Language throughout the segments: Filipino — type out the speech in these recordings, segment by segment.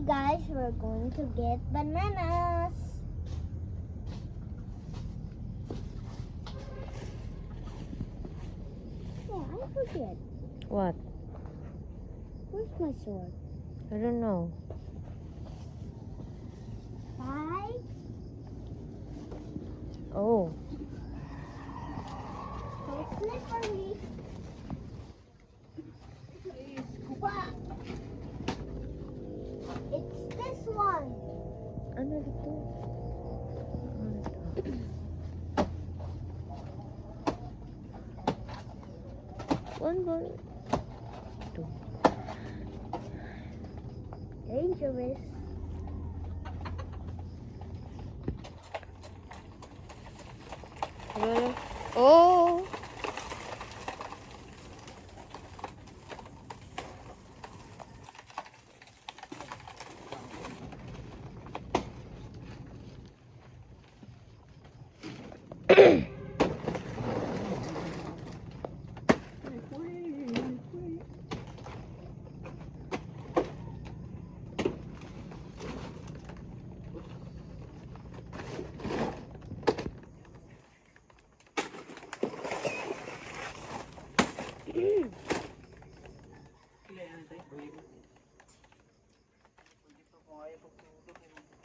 guys, we're going to get bananas. Yeah, I forget. What? Where's my sword? I don't know. 5. Oh. So slippery. It's this one. Ano dito? Ano ito? One more. Ito. Dangerous. Hello? Oh!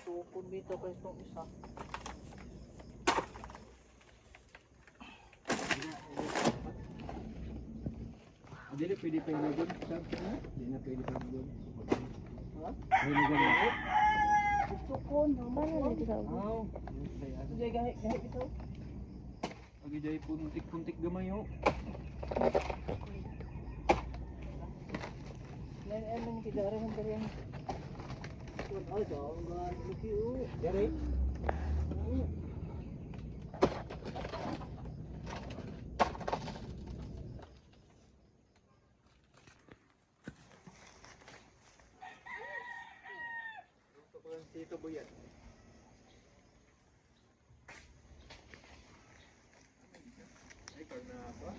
Tukod dito pa itong isa. Hindi na pwede pa yung lagon. Hindi na pwede pa yung lagon. May lagon na. Tukod. Paano na ito sa ubo? Oo. Sige, gahit ito. Pag jay puntik-puntik gamay oh. Lain emang tidak ada yang terang. Tuan ada enggak lucu. Yari. Dito boyan. Ay, karna apa?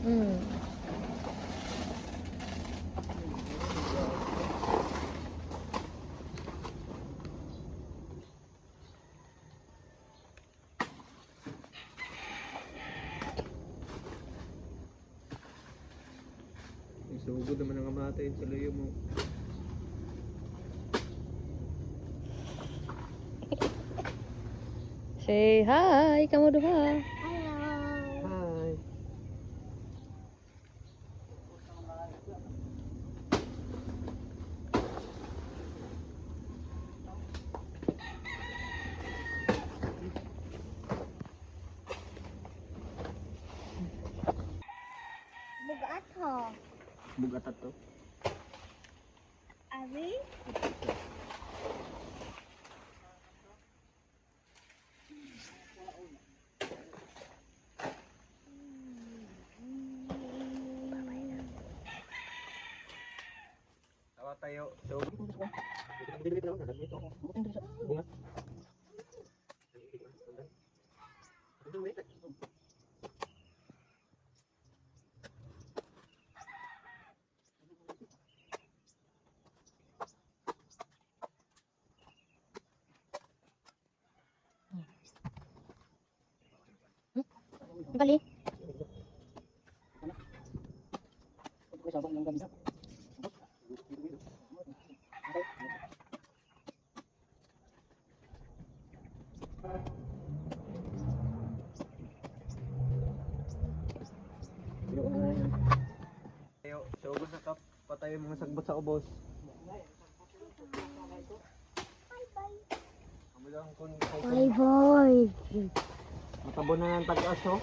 Hmm. Sugod naman ang amatay sa layo mo. Say hi, kamu duha. Hello. Hi. Bugat ho. Bugat to. Abi? Tawa tayo. So, dito lang dito. Bunga. Kali. Tayo, so ubos na kap. Patay yung mga sagbot sa ubos. Bye bye. Matabo na ng tag-as oh.